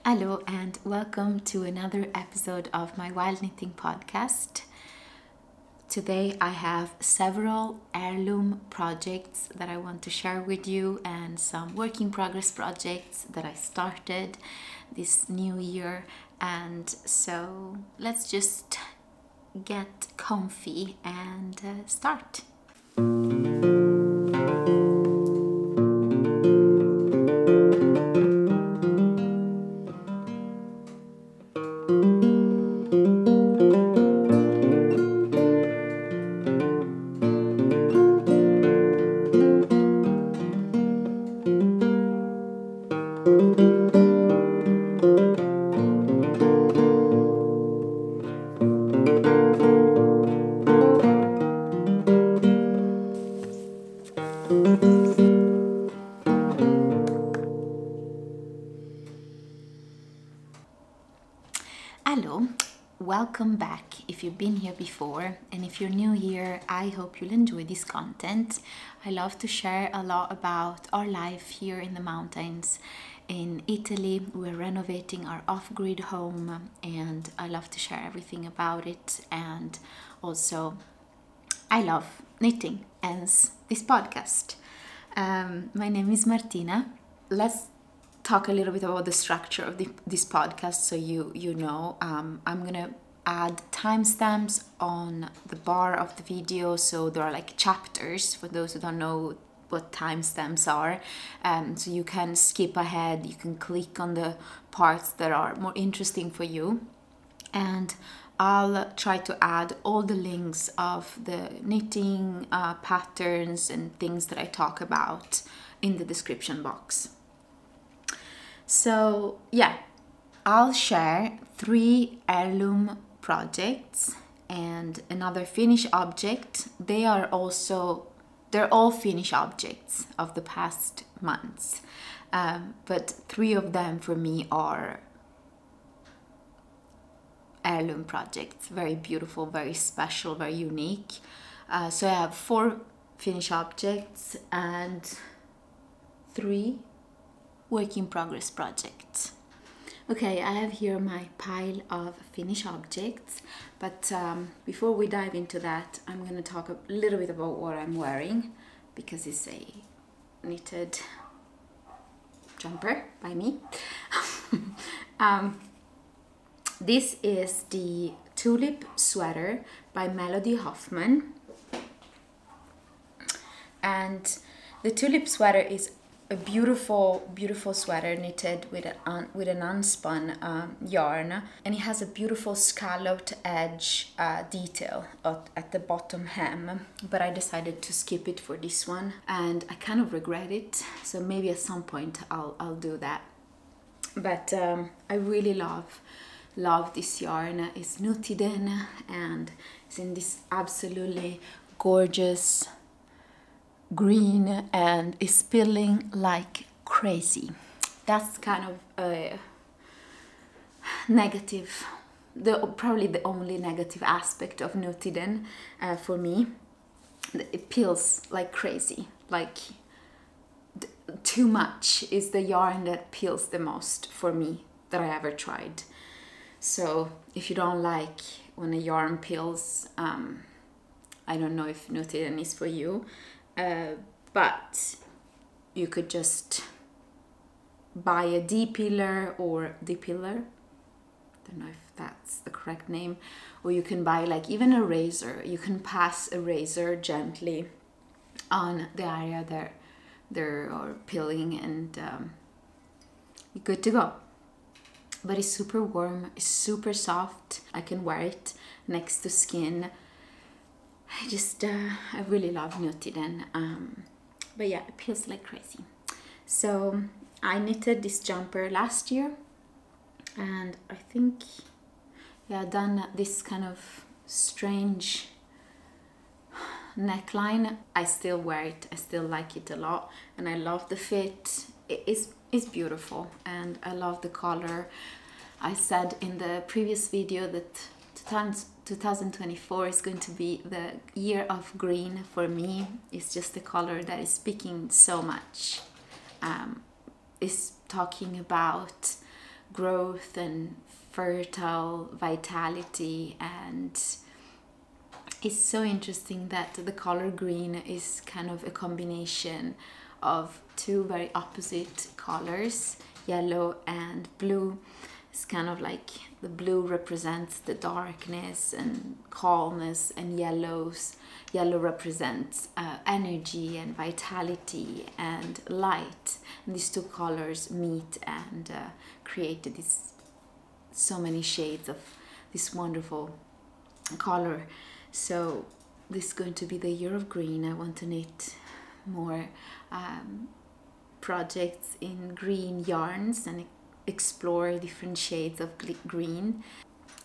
Hello and welcome to another episode of my Wild Knitting podcast. Today I have several heirloom projects that I want to share with you and some work in progress projects that I started this new year. And so let's just get comfy and start. Hello, welcome back if you've been here before, and if you're new here, I hope you'll enjoy this content. I love to share a lot about our life here in the mountains in Italy. We're renovating our off-grid home and I love to share everything about it, and also I love knitting, hence this podcast. My name is Martina. Let's talk a little bit about the structure of this podcast so you know. I'm gonna add timestamps on the bar of the video, so there are like chapters for those who don't know what timestamps are, so you can skip ahead, you can click on the parts that are more interesting for you, and I'll try to add all the links of the knitting patterns and things that I talk about in the description box. So yeah, I'll share 3 heirloom projects and another finished object. They're all finished objects of the past months, but 3 of them for me are heirloom projects, very beautiful, very special, very unique. So I have 4 finished objects and 3 work in progress projects. Okay, I have here my pile of finished objects, but before we dive into that, I'm going to talk a little bit about what I'm wearing, because it's a knitted jumper by me. This is the Tulip Sweater by Melody Hoffman, and the Tulip Sweater is a beautiful sweater knitted with an unspun yarn, and it has a beautiful scalloped edge detail at the bottom hem, but I decided to skip it for this one and I kind of regret it, so maybe at some point I'll do that. But I really love this yarn. It's Nutiden and it's in this absolutely gorgeous green and is spilling like crazy. That's kind of a negative, probably the only negative aspect of Nutiden for me. It peels like crazy, like too much is the yarn that peels the most for me that I ever tried. So if you don't like when a yarn peels, I don't know if Nutiden is for you. But you could just buy a depiler or depiler, don't know if that's the correct name, or you can buy like even a razor. You can pass a razor gently on the area that they're peeling, and you're good to go. But it's super warm, it's super soft. I can wear it next to skin. I really love Nutiden, but yeah, it peels like crazy. So I knitted this jumper last year, and I think, yeah, done this kind of strange neckline. I still wear it, I still like it a lot, and I love the fit. It's beautiful, and I love the color. I said in the previous video that 2024 is going to be the year of green for me. It's just the color that is speaking so much. It's talking about growth and fertile vitality. And it's so interesting that the color green is kind of a combination of two very opposite colors, yellow and blue. It's kind of like the blue represents the darkness and calmness, and yellow represents energy and vitality and light. And these two colors meet and create so many shades of this wonderful color. So this is going to be the year of green. I want to knit more projects in green yarns and explore different shades of green.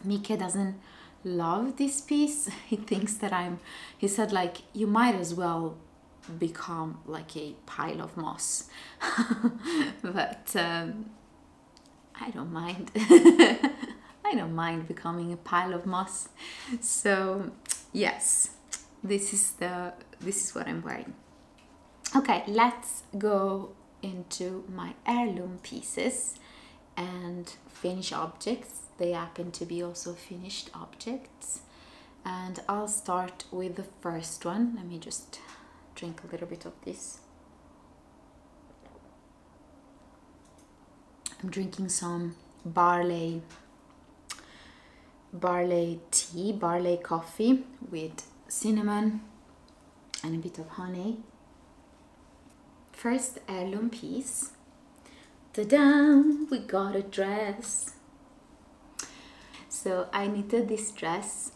Mike doesn't love this piece. He thinks that he said, like, you might as well become like a pile of moss. But I don't mind. I don't mind becoming a pile of moss. So yes, this is what I'm wearing. Okay, let's go into my heirloom pieces and finished objects. They happen to be also finished objects. And I'll start with the first one. Let me just drink a little bit of this. I'm drinking some barley tea, barley coffee with cinnamon and a bit of honey. First heirloom piece. Ta-da! We got a dress. So I knitted this dress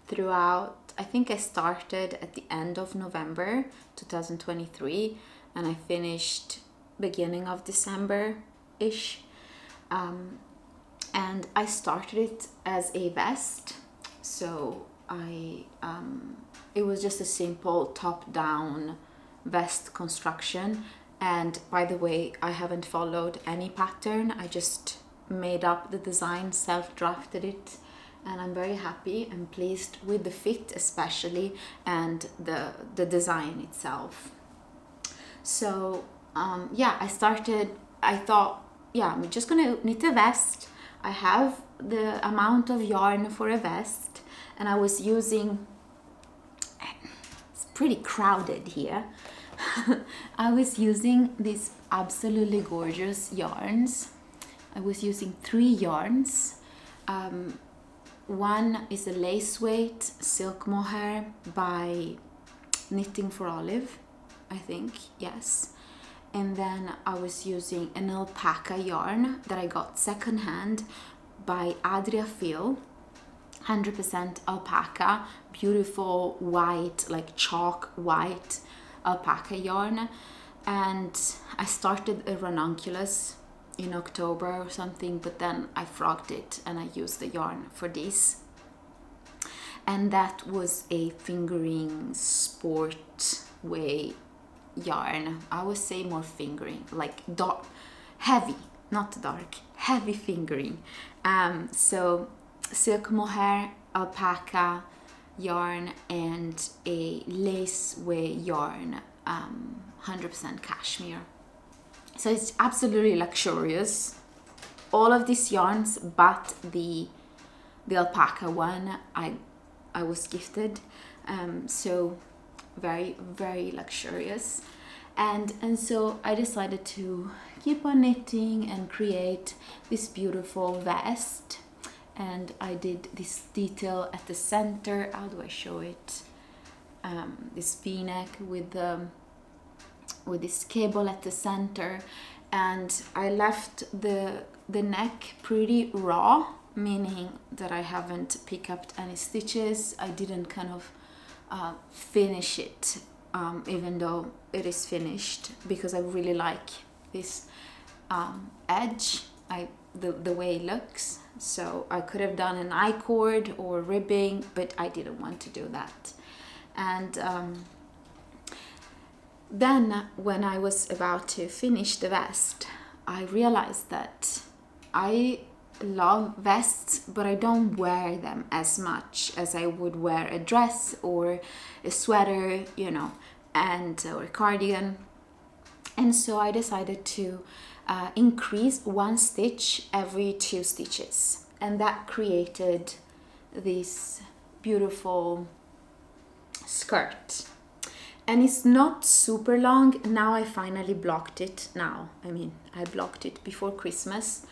throughout. I think I started at the end of November 2023 and I finished beginning of December-ish. And I started it as a vest. So it was just a simple top-down vest construction. And by the way, I haven't followed any pattern. I just made up the design, self-drafted it, and I'm very happy and pleased with the fit especially, and the design itself. So yeah, I thought, yeah, I'm just gonna knit a vest. I have the amount of yarn for a vest, and I was using, it's pretty crowded here. I was using these absolutely gorgeous yarns. I was using 3 yarns. One is a lace weight silk mohair by Knitting for Olive, I think, yes. And then I was using an alpaca yarn that I got secondhand by Adria Phil, 100% alpaca, beautiful white, like chalk white alpaca yarn. And I started a ranunculus in October or something, but then I frogged it and I used the yarn for this. And that was a fingering sport way yarn. I would say more fingering, like dark, heavy, not dark, heavy fingering. So silk mohair, alpaca yarn, and a lace way yarn, 100% cashmere. So it's absolutely luxurious. All of these yarns, but the alpaca one I was gifted. So very, very luxurious. And so I decided to keep on knitting and create this beautiful vest. And I did this detail at the center. How do I show it? This v-neck with this cable at the center, and I left the neck pretty raw, meaning that I haven't picked up any stitches. I didn't kind of finish it, even though it is finished, because I really like this edge, the way it looks. So I could have done an I-cord or ribbing, but I didn't want to do that. And then when I was about to finish the vest, I realized that I love vests, but I don't wear them as much as I would wear a dress or a sweater, you know, or a cardigan. And so I decided to increase 1 stitch every 2 stitches, and that created this beautiful skirt. And it's not super long. Now I finally blocked it now. I mean, I blocked it before Christmas.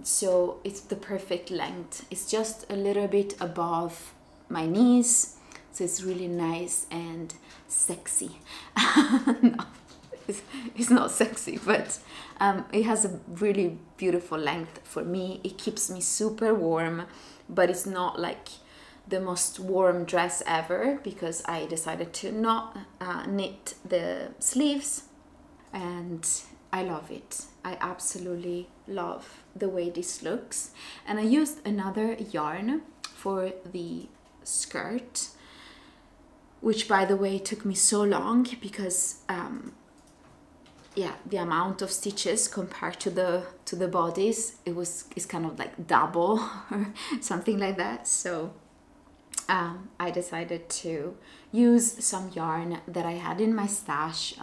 So it's the perfect length. It's just a little bit above my knees. So it's really nice and sexy. No, it's not sexy, but it has a really beautiful length for me. It keeps me super warm, but it's not like the most warm dress ever, because I decided to not knit the sleeves, and I love it. I absolutely love the way this looks. And I used another yarn for the skirt, which by the way took me so long because yeah, the amount of stitches compared to the bodies, it's kind of like double or something like that. So I decided to use some yarn that I had in my stash.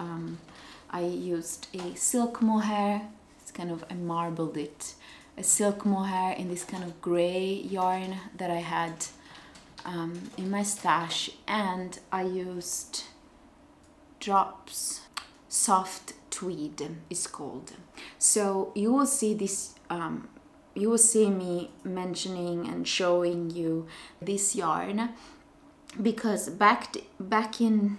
I used a silk mohair. It's kind of, I marbled it, a silk mohair in this kind of gray yarn that I had in my stash, and I used Drops Soft Tweed is called. So you will see this, you will see me mentioning and showing you this yarn, because back in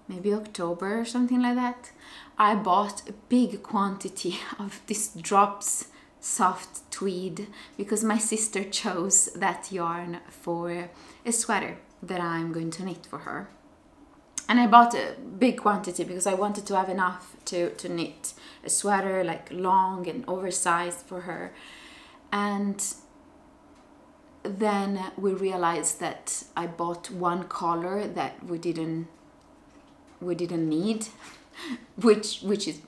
maybe October or something like that, I bought a big quantity of this Drops Soft Tweed because my sister chose that yarn for a sweater that I'm going to knit for her. And I bought a big quantity because I wanted to have enough to knit a sweater, like long and oversized for her. And then we realized that I bought one color that we didn't need, which is,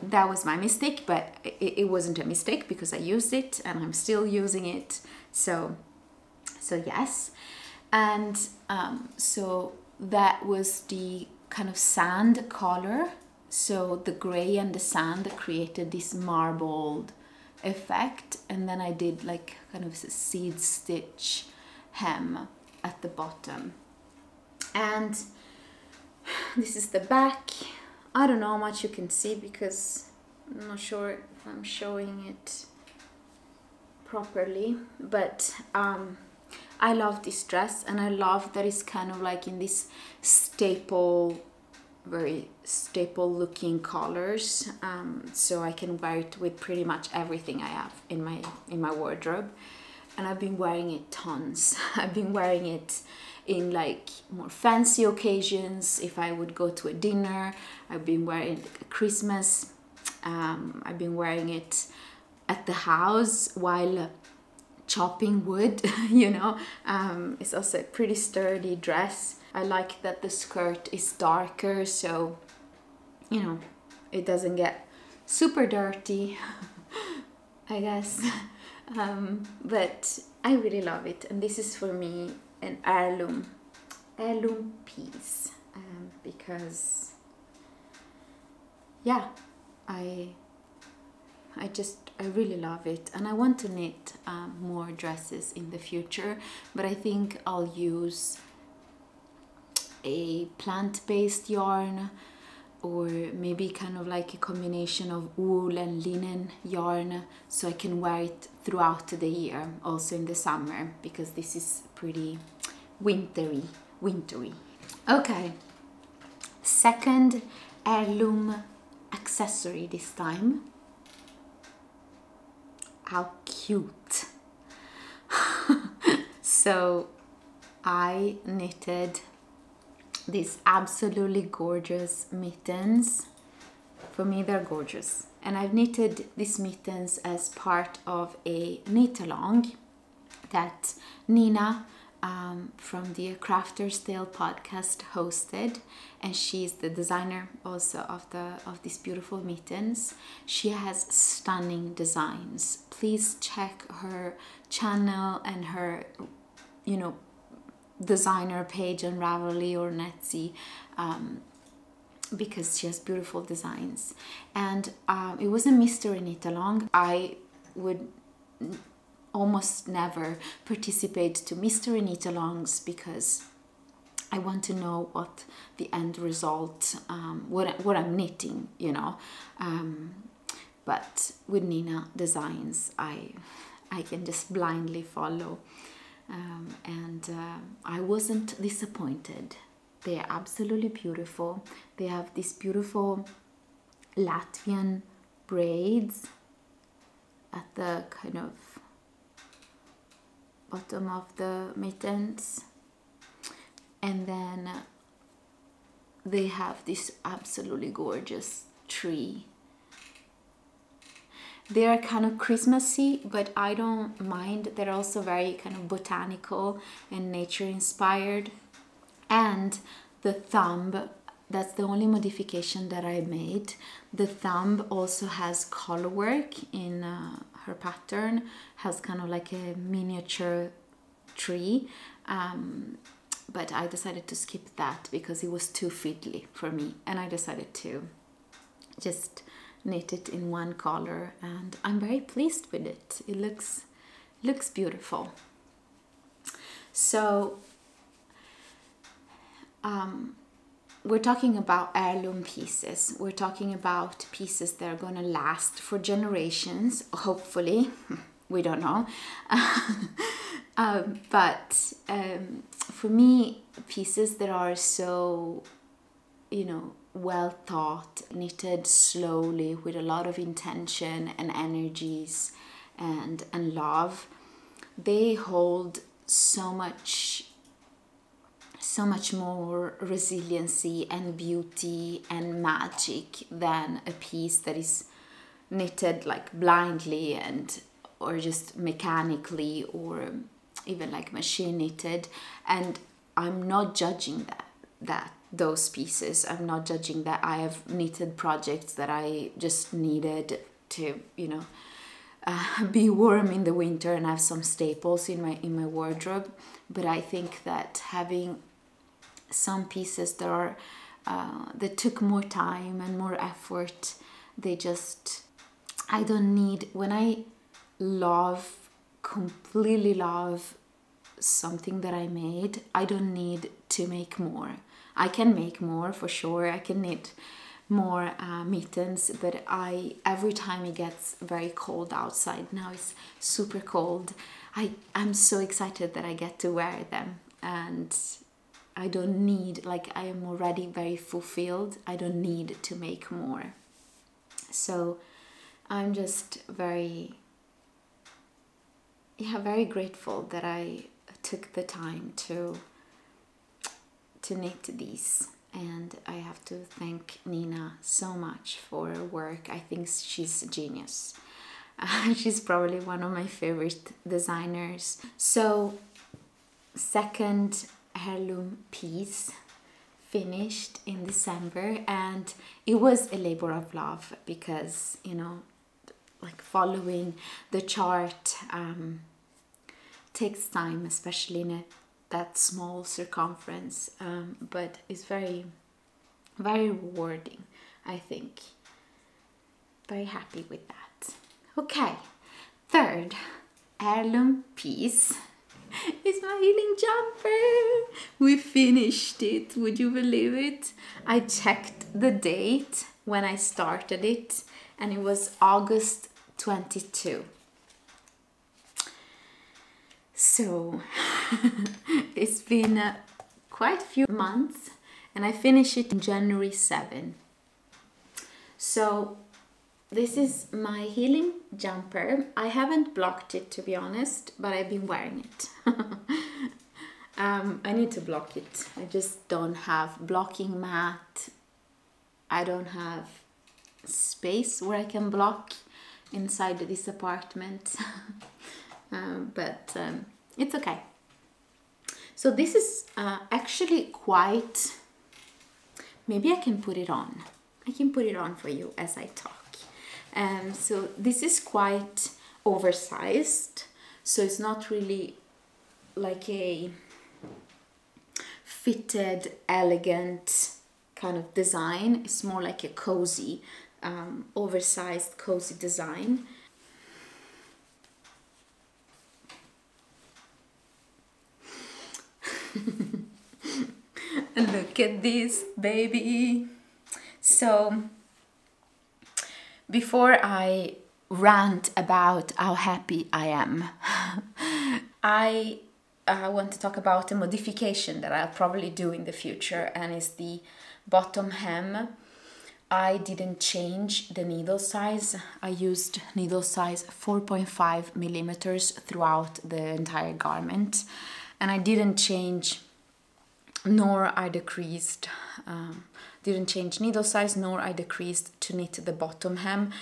that was my mistake, but it wasn't a mistake because I used it and I'm still using it. So yes. And so that was the kind of sand color. So the gray and the sand created this marbled effect. And then I did like kind of a seed stitch hem at the bottom. And this is the back. I don't know how much you can see because I'm not sure if I'm showing it properly, but I love this dress, and I love that it's kind of like in this staple, very staple looking colors, so I can wear it with pretty much everything I have in my wardrobe. And I've been wearing it tons. I've been wearing it in like more fancy occasions. If I would go to a dinner, I've been wearing it at Christmas. I've been wearing it at the house while chopping wood, you know. It's also a pretty sturdy dress. I like that the skirt is darker, so, you know, it doesn't get super dirty, I guess. But I really love it, and this is for me an heirloom piece, because yeah, I really love it, and I want to knit more dresses in the future, but I think I'll use a plant-based yarn, or maybe kind of like a combination of wool and linen yarn, so I can wear it throughout the year, also in the summer, because this is pretty wintry. Okay, second heirloom accessory this time. How cute. So I knitted these absolutely gorgeous mittens. For me, they're gorgeous. And I've knitted these mittens as part of a knit along that Nina from the Crafter's Tale podcast hosted, and she's the designer also of these beautiful mittens. She has stunning designs. Please check her channel and her, you know, designer page on Ravelry or Etsy. because she has beautiful designs. And it was a mystery knit along. I would almost never participate to mystery knit alongs because I want to know what the end result, what I'm knitting, you know. But with Nina designs, I can just blindly follow, and I wasn't disappointed. They are absolutely beautiful. They have these beautiful Latvian braids at the kind of bottom of the mittens, and then they have this absolutely gorgeous tree. They are kind of Christmassy, but I don't mind. They're also very kind of botanical and nature inspired. And the thumb, that's the only modification that I made. The thumb also has color work in her pattern, has kind of like a miniature tree. But I decided to skip that because it was too fiddly for me. And I decided to just knit it in one color, and I'm very pleased with it. It looks beautiful. So we're talking about heirloom pieces. We're talking about pieces that are going to last for generations, hopefully. We don't know. But for me, pieces that are so, you know, well thought, knitted slowly with a lot of intention and energies and love, they hold so much more resiliency and beauty and magic than a piece that is knitted like blindly and or just mechanically or even like machine knitted. And I'm not judging those pieces. I'm not judging that. I have knitted projects that I just needed to, you know, be warm in the winter and have some staples in my wardrobe. But I think that having some pieces that are that took more time and more effort, they just, I don't need, when I completely love something that I made, I don't need to make more. I can make more for sure. I can knit more mittens, but every time it gets very cold outside, now it's super cold, I'm so excited that I get to wear them, and I don't need, like, I am already very fulfilled. I don't need to make more. So I'm just very grateful that I took the time to knit these, and I have to thank Nina so much for her work. I think she's a genius. She's probably one of my favorite designers. So, second heirloom piece finished in December, and it was a labor of love because, you know, like following the chart takes time, especially in that small circumference, but it's very, very rewarding, I think. Very happy with that. Okay, third heirloom piece is my healing jumper. We finished it, would you believe it? I checked the date when I started it, and it was August 22. So it's been quite a few months, and I finished it in January 7. So this is my healing jumper. I haven't blocked it, to be honest, but I've been wearing it. I need to block it. I just don't have blocking mat. I don't have space where I can block inside this apartment. But it's okay. So this is actually quite, maybe I can put it on. I can put it on for you as I talk. So this is quite oversized, so it's not really like a fitted, elegant kind of design. It's more like a cozy, oversized cozy design. Look at this baby. So before I rant about how happy I am, I want to talk about a modification that I'll probably do in the future, and it's the bottom hem. I didn't change the needle size. I used needle size 4.5 millimeters throughout the entire garment, and I didn't change, nor I decreased, didn't change needle size, nor I decreased to knit the bottom hem.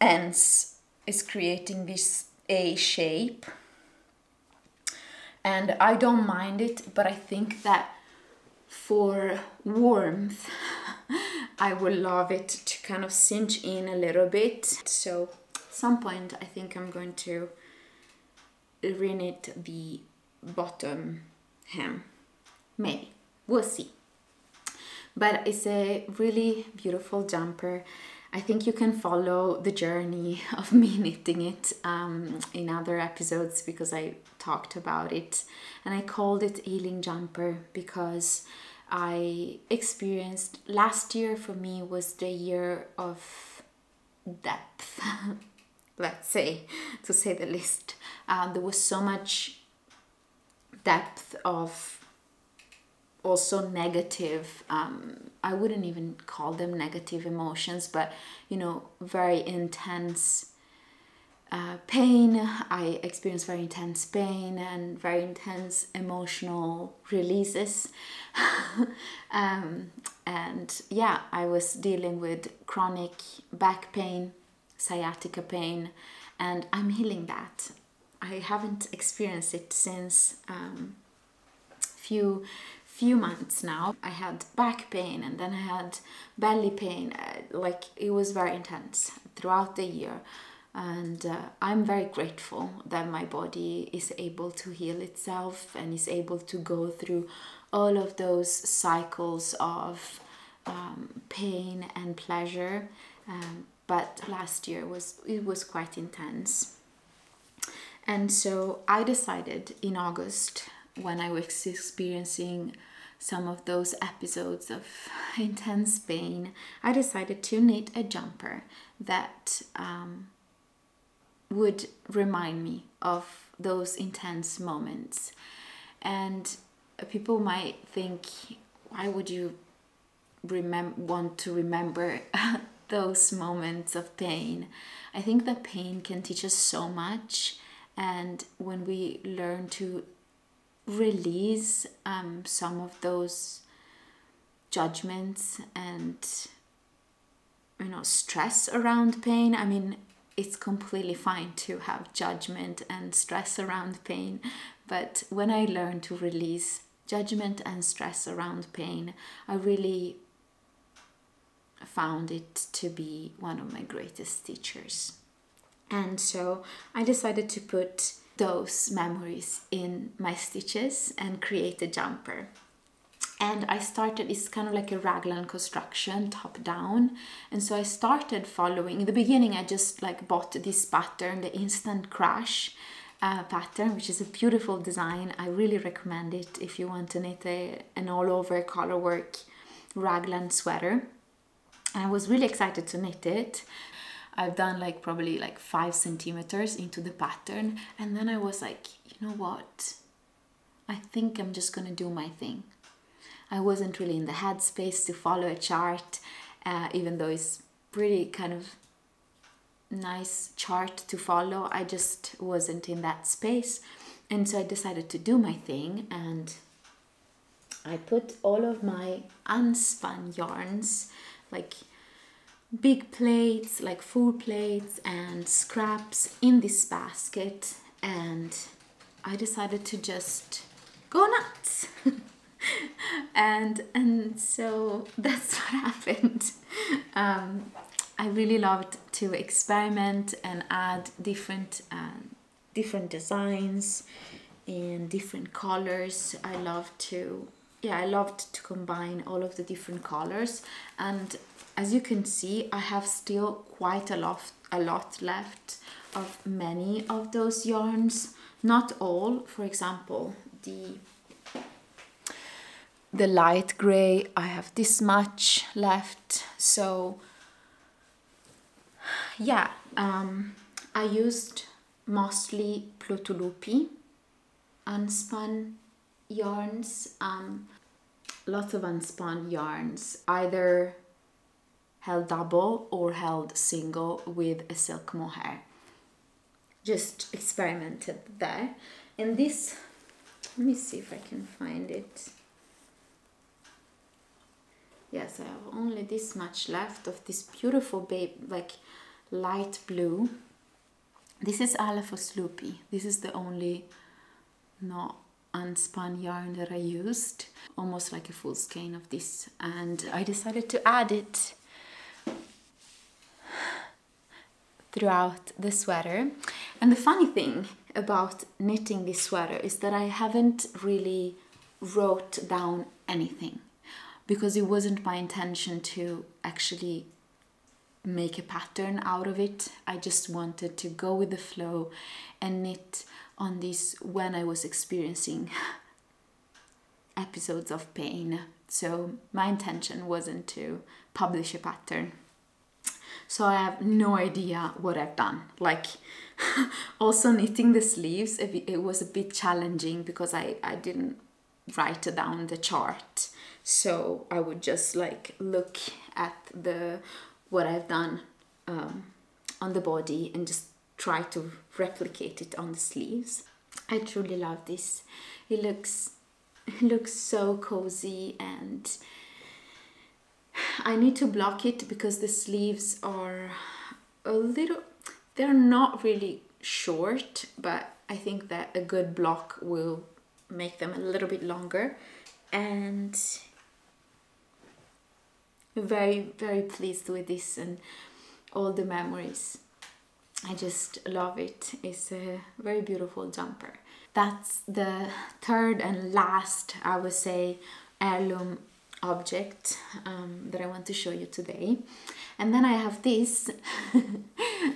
Hence is creating this A shape, and I don't mind it, but I think that for warmth I would love it to kind of cinch in a little bit. So at some point I think I'm going to reknit the bottom hem. Maybe, we'll see. But it's a really beautiful jumper. I think you can follow the journey of me knitting it in other episodes, because I talked about it, and I called it Healing Jumper because I experienced, last year for me was the year of depth, let's say, to say the least. There was so much depth of also negative, I wouldn't even call them negative emotions, but you know, very intense pain. I experienced very intense pain and very intense emotional releases. And yeah, I was dealing with chronic back pain, sciatica pain, and I'm healing that. I haven't experienced it since few months now. I had back pain, and then I had belly pain. Like, it was very intense throughout the year, and I'm very grateful that my body is able to heal itself and is able to go through all of those cycles of pain and pleasure. But last year it was quite intense, and so I decided in August, when I was experiencing some of those episodes of intense pain, I decided to knit a jumper that would remind me of those intense moments. And people might think, why would you want to remember those moments of pain? I think that pain can teach us so much, and when we learn to release some of those judgments and, you know, stress around pain. I mean, it's completely fine to have judgment and stress around pain, but when I learned to release judgment and stress around pain, I really found it to be one of my greatest teachers. And so I decided to put those memories in my stitches and create a jumper. And I started, it's kind of like a raglan construction, top down. And so I started following, in the beginning I just like bought this pattern, the Instant Crash pattern, which is a beautiful design. I really recommend it if you want to knit an all over colorwork raglan sweater. And I was really excited to knit it. I've done like probably like 5 centimeters into the pattern, and then I was like, you know what, I think I'm just gonna do my thing. I wasn't really in the headspace to follow a chart, even though it's pretty kind of nice chart to follow. I just wasn't in that space, and so I decided to do my thing, and I put all of my unspun yarns, like big plates, like full plates and scraps, in this basket, and I decided to just go nuts. and so that's what happened. I really loved to experiment and add different designs in different colors. I love to yeah, I loved to combine all of the different colors, and as you can see, I have still quite a lot left of many of those yarns. Not all. For example, the light gray, I have this much left. So yeah, I used mostly Plotulupi unspun yarns, lots of unspun yarns, either held double or held single with a silk mohair. Just experimented there. And this, let me see if I can find it. Yes, I have only this much left of this beautiful babe, like light blue. This is Alaphos Lupi. This is the only not unspun yarn that I used. Almost like a full skein of this, and I decided to add it throughout the sweater. And the funny thing about knitting this sweater is that I haven't really wrote down anything, because it wasn't my intention to actually make a pattern out of it. I just wanted to go with the flow and knit on this when I was experiencing episodes of pain. So my intention wasn't to publish a pattern. So I have no idea what I've done. Like, also knitting the sleeves, it was a bit challenging because I didn't write down the chart. So I would just like look at what I've done on the body and just try to replicate it on the sleeves. I truly love this. It looks so cozy, and I need to block it because the sleeves are they're not really short, but I think that a good block will make them a little bit longer. And very, very pleased with this and all the memories. I just love it. It's a very beautiful jumper. That's the third and last, I would say, heirloom object that I want to show you today. And then I have this.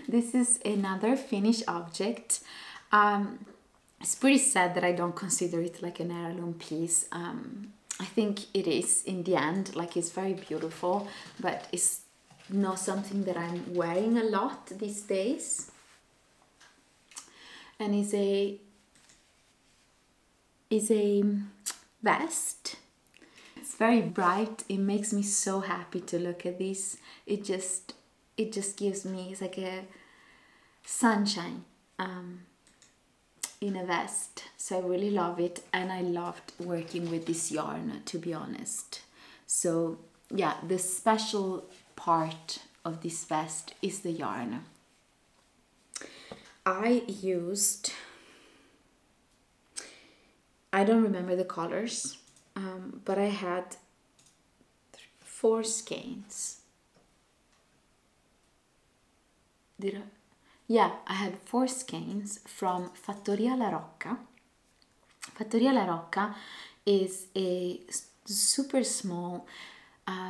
This is another Finnish object. It's pretty sad that I don't consider it like an heirloom piece. I think it is in the end, like it's very beautiful, but it's not something that I'm wearing a lot these days. And is a vest. It's very bright. It makes me so happy to look at this. It just gives me, it's like a sunshine in a vest. So I really love it, and I loved working with this yarn, to be honest. So yeah, the special part of this vest is the yarn. I used, I don't remember the colors, but I had 4 skeins. Did I? Yeah, I had 4 skeins from Fattoria La Rocca. Fattoria La Rocca is a super small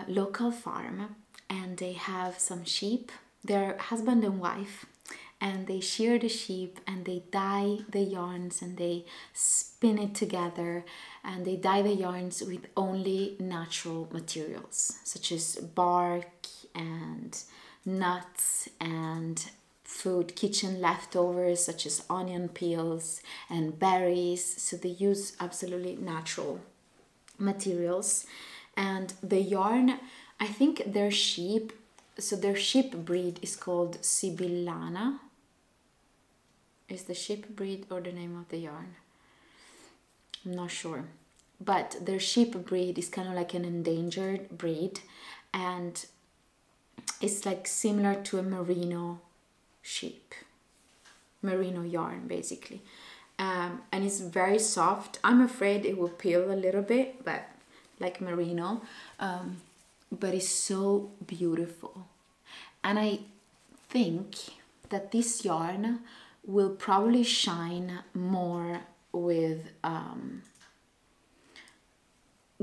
local farm, and they have some sheep. They're husband and wife, and they shear the sheep and they dye the yarns and they spin it together, and they dye the yarns with only natural materials such as bark and nuts and food, kitchen leftovers such as onion peels and berries. So they use absolutely natural materials. And the yarn, I think their sheep, so their sheep breed is called Sibillana. Is the sheep breed or the name of the yarn? I'm not sure. But their sheep breed is kind of like an endangered breed, and it's like similar to a merino sheep, merino yarn basically. And it's very soft. I'm afraid it will peel a little bit, but like merino, but it's so beautiful. And I think that this yarn will probably shine more with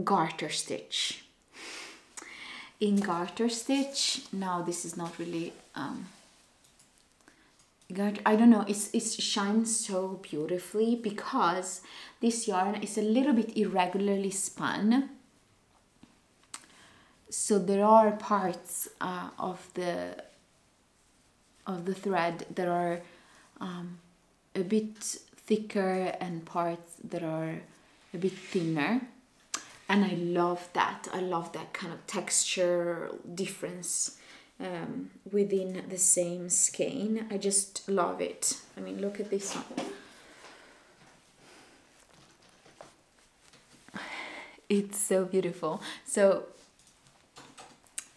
garter stitch. In garter stitch, now this is not really I don't know, it shines so beautifully because this yarn is a little bit irregularly spun. So there are parts of the thread that are a bit thicker and parts that are a bit thinner. And I love that. I love that kind of texture difference within the same skein. I just love it. I mean, look at this one. It's so beautiful. So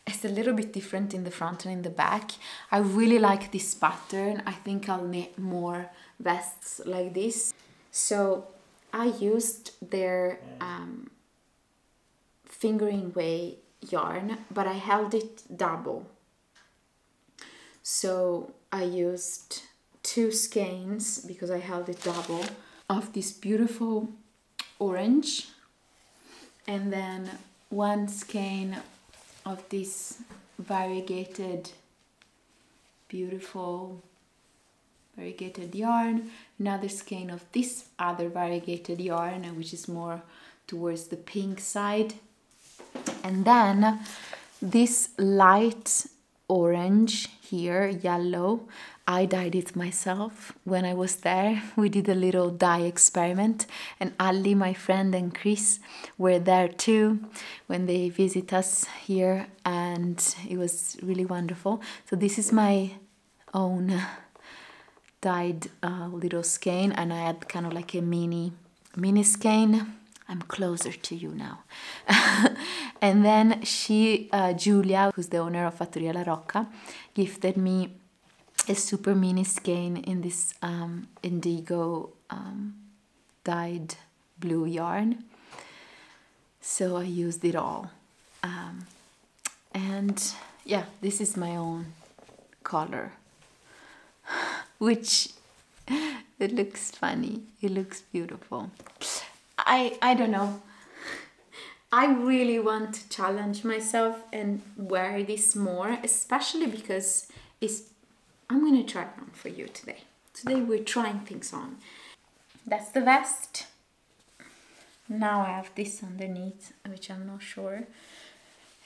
it's a little bit different in the front and in the back. I really like this pattern. I think I'll knit more vests like this. So I used their fingering way yarn, but I held it double. So I used 2 skeins, because I held it double, of this beautiful orange, and then 1 skein of this variegated, beautiful variegated yarn, another skein of this other variegated yarn, which is more towards the pink side, and then this light orange here, yellow, I dyed it myself when I was there. We did a little dye experiment, and Ali, my friend, and Chris were there too when they visit us here, and it was really wonderful. So this is my own dyed little skein, and I had kind of like a mini skein. I'm closer to you now. And then Giulia, who's the owner of Fattoria La Rocca, gifted me a super mini skein in this indigo dyed blue yarn. So I used it all. And yeah, this is my own color, which it looks funny. It looks beautiful. I don't know. I really want to challenge myself and wear this more, especially because I'm going to try it on for you today. Today we're trying things on. That's the vest. Now I have this underneath, which I'm not sure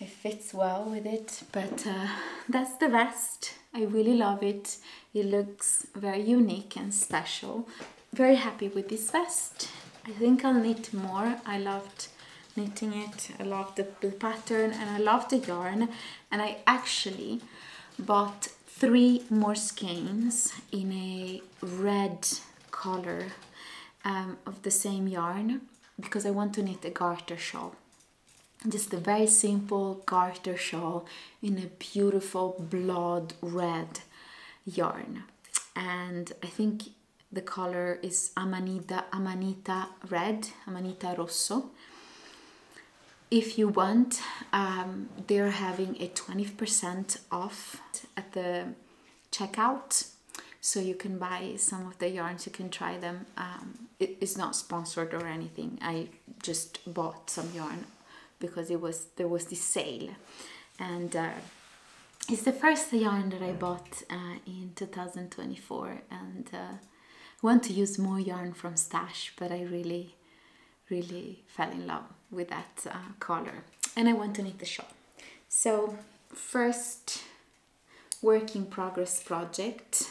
it fits well with it, but that's the vest. I really love it. It looks very unique and special. Very happy with this vest. I think I'll knit more. I loved knitting it. I loved the pattern, and I loved the yarn. And I actually bought 3 more skeins in a red color of the same yarn, because I want to knit a garter shawl. Just a very simple garter shawl in a beautiful blood red yarn. And I think the color is Amanita red, Amanita rosso. If you want, they're having a 20% off at the checkout. So you can buy some of the yarns, you can try them. It is not sponsored or anything. I just bought some yarn because there was this sale. And it's the first yarn that I bought in 2024. And want to use more yarn from stash, but I really fell in love with that color, and I want to knit the shawl. So first work in progress project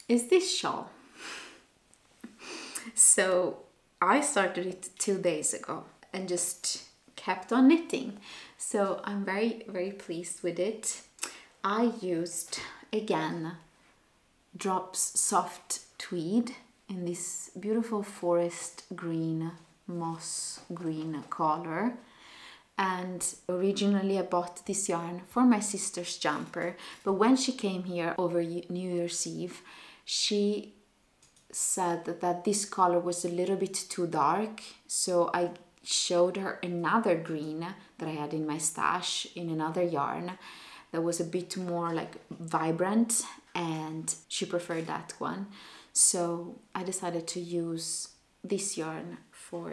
is this shawl. So I started it 2 days ago and just kept on knitting, so I'm very pleased with it. I used again Drops Soft Tweed in this beautiful forest green, moss green color. And originally I bought this yarn for my sister's jumper, but when she came here over New Year's Eve, she said that this color was a little bit too dark, so I showed her another green that I had in my stash in another yarn that was a bit more like vibrant, and she preferred that one. So I decided to use this yarn for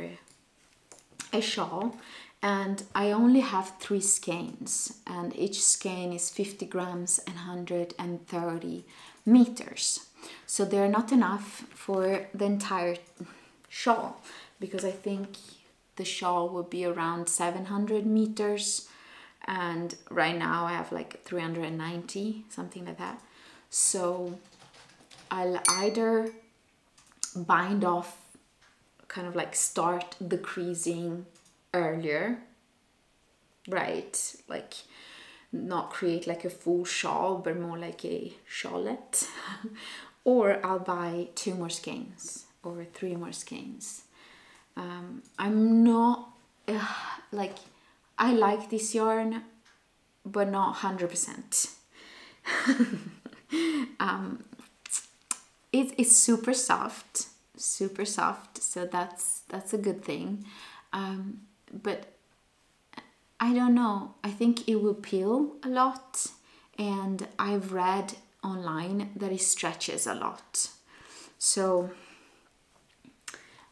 a shawl, and I only have 3 skeins, and each skein is 50 grams and 130 meters. So they're not enough for the entire shawl, because I think the shawl will be around 700 meters, and right now I have like 390, something like that. So I'll either bind off, kind of like start the creasing earlier, right? Like not create like a full shawl, but more like a shawlette. Or I'll buy 2 more skeins or 3 more skeins. I'm not like, I like this yarn, but not 100%. It's super soft, so that's a good thing. But I don't know, I think it will peel a lot, and I've read online that it stretches a lot. So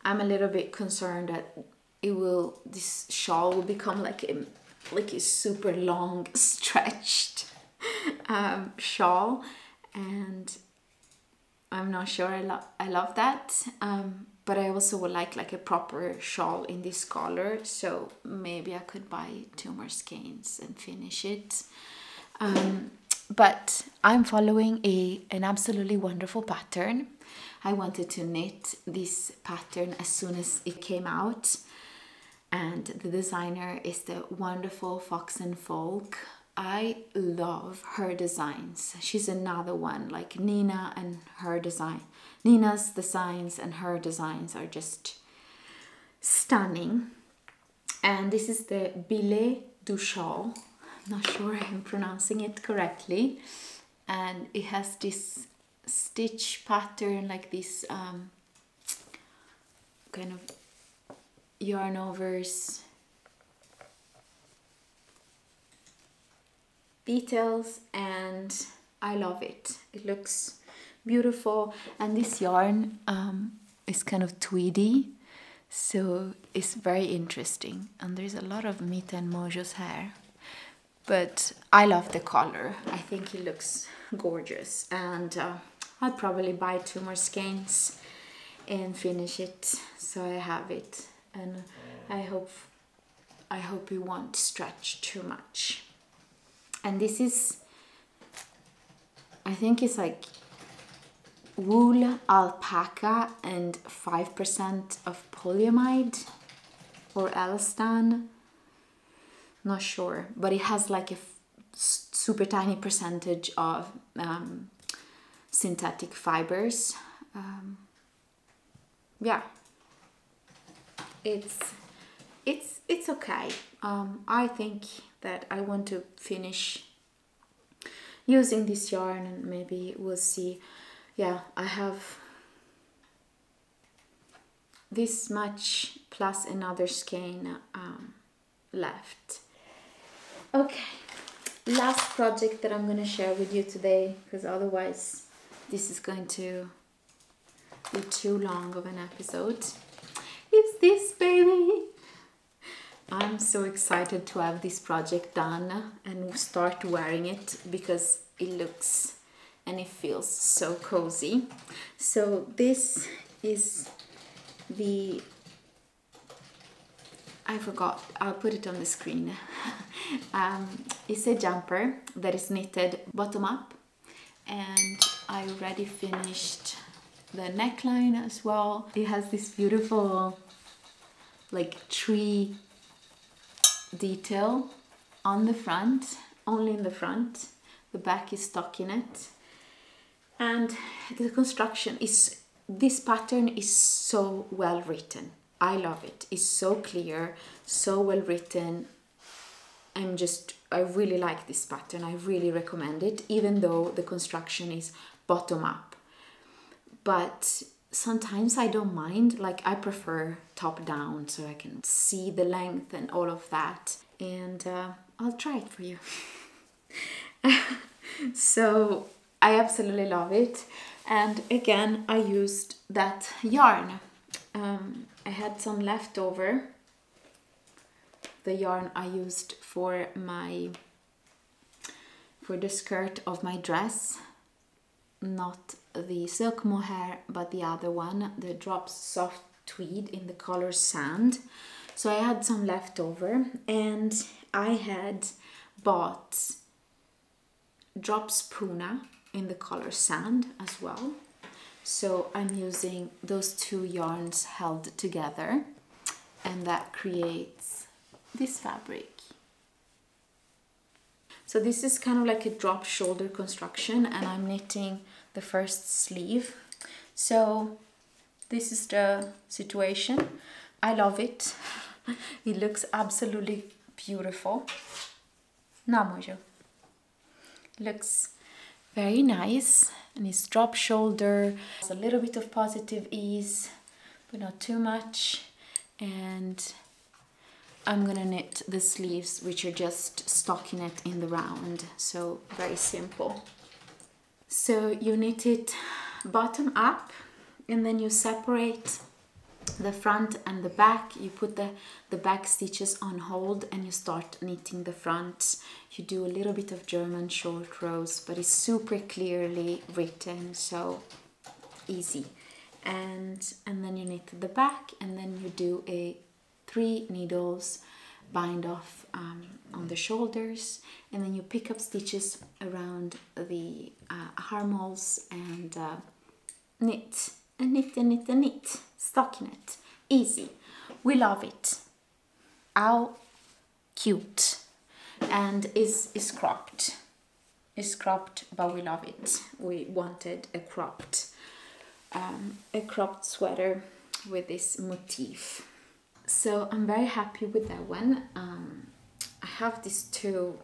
I'm a little bit concerned that this shawl will become like a super long stretched shawl, and I'm not sure I love that. But I also would like a proper shawl in this color, so maybe I could buy 2 more skeins and finish it. But I'm following an absolutely wonderful pattern. I wanted to knit this pattern as soon as it came out, and the designer is the wonderful Fox and Folk. I love her designs. She's another one, like Nina and her design. Nina's designs and her designs are just stunning. And this is the Billet du Shawl. I'm not sure I'm pronouncing it correctly. And it has this stitch pattern, like this kind of yarn overs details, and I love it. It looks beautiful, and this yarn is kind of tweedy, so it's very interesting, and there's a lot of Mita and Mojo's hair, but I love the color. I think it looks gorgeous, and I'll probably buy 2 more skeins and finish it so I have it, and I hope it won't stretch too much. And this is, I think it's like wool, alpaca, and 5% of polyamide or elastan. Not sure, but it has like a super tiny percentage of synthetic fibers. Yeah, it's okay. I think that I want to finish using this yarn, and maybe we'll see. Yeah, I have this much plus another skein left. Okay, last project that I'm going to share with you today, because otherwise this is going to be too long of an episode. It's this baby. I'm so excited to have this project done and start wearing it, because it looks and it feels so cozy. So this is the, I forgot, I'll put it on the screen. It's a jumper that is knitted bottom up, and I already finished the neckline as well. It has this beautiful like tree detail on the front, only in the front. The back is stockinette, and the construction is, this pattern is so well written. I love it. It's so clear, so well written. I really like this pattern. I really recommend it, even though the construction is bottom up. But sometimes I don't mind, like I prefer top down so I can see the length and all of that. And I'll try it for you. So I absolutely love it. And again, I used that yarn. I had some leftover, the yarn I used for the skirt of my dress, not the silk mohair but the other one, the Drops Soft Tweed in the color Sand. So I had some left over, and I had bought Drops Puna in the color Sand as well. So I'm using those two yarns held together, and that creates this fabric. So this is kind of like a drop shoulder construction, and I'm knitting the first sleeve. So this is the situation. I love it. It looks absolutely beautiful. Namojo. Looks very nice, and it's drop shoulder. It's a little bit of positive ease, but not too much. And I'm gonna knit the sleeves, which are just stockinette in the round, so very simple. So you knit it bottom up, and then you separate the front and the back. You put the back stitches on hold and you start knitting the front. You do a little bit of German short rows, but it's super clearly written, so easy. And then you knit the back, and then you do a 3 needles bind off on the shoulders, and then you pick up stitches around the armholes and knit and knit and knit and knit. Stockinette, easy. We love it. How cute. And is cropped. It's cropped, but we love it. We wanted a cropped sweater with this motif. So I'm very happy with that one. I have these two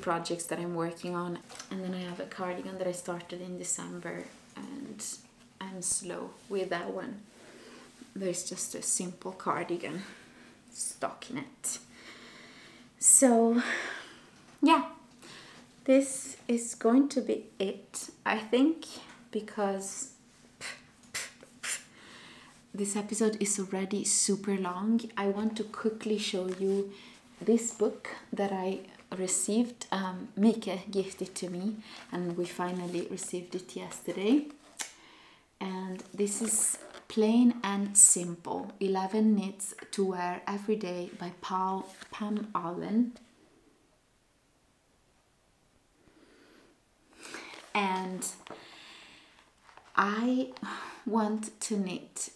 projects that I'm working on, and then I have a cardigan that I started in December, and I'm slow with that one. There's just a simple cardigan, stockinette. So yeah, this is going to be it, I think, because this episode is already super long. I want to quickly show you this book that I received. Mika gifted it to me, and we finally received it yesterday. And this is Plain and Simple, 11 Knits to Wear Every Day by Pam Allen. And I want to knit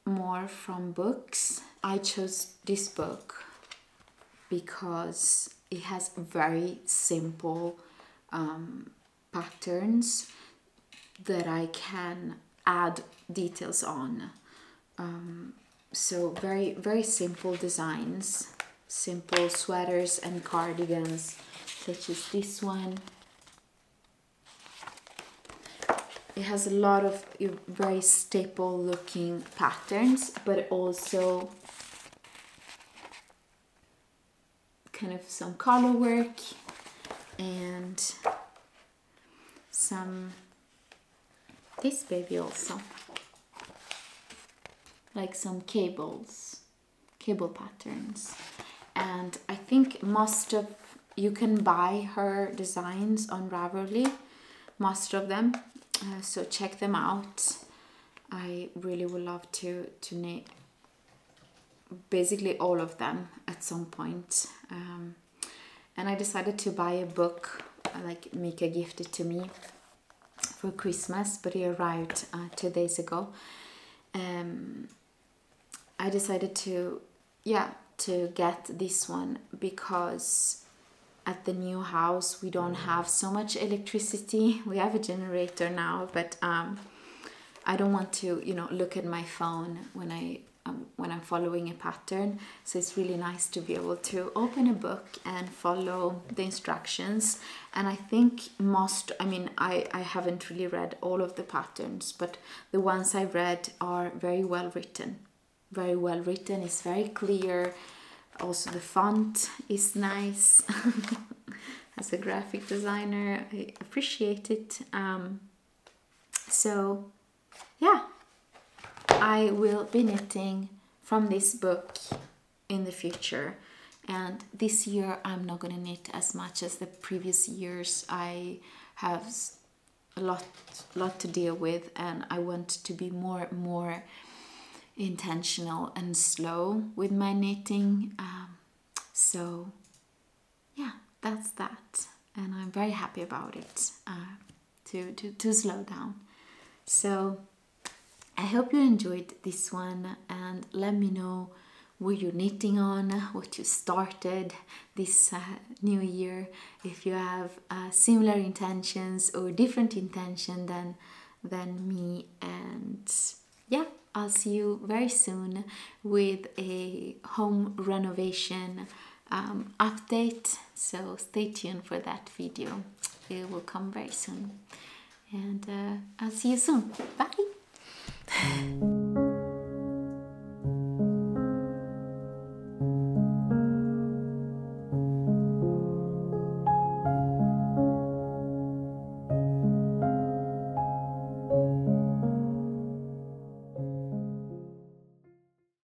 more from books. I chose this book because it has very simple patterns that I can add details on. So very, very simple designs, simple sweaters and cardigans, such as this one. It has a lot of very staple looking patterns, but also kind of some color work and some, this baby also, like some cable patterns. And I think you can buy her designs on Ravelry, most of them. So check them out. I really would love to knit basically all of them at some point. And I decided to buy a book like Mika gifted to me for Christmas, but it arrived 2 days ago. I decided to get this one because at the new house we don't have so much electricity. We have a generator now, but I don't want to, look at my phone when I'm following a pattern. So it's really nice to be able to open a book and follow the instructions. And I think I haven't really read all of the patterns, but the ones I read are very well written. Very well written. It's very clear. Also the font is nice. As a graphic designer, I appreciate it. So yeah, I will be knitting from this book in the future. And this year I'm not gonna knit as much as the previous years. I have a lot to deal with, and I want to be more intentional and slow with my knitting. So yeah, that's that, and I'm very happy about it, to slow down. So I hope you enjoyed this one, and let me know what you're knitting on, what you started this new year, if you have similar intentions or different intention than me. And yeah, I'll see you very soon with a home renovation update, so stay tuned for that video. It will come very soon, and I'll see you soon. Bye.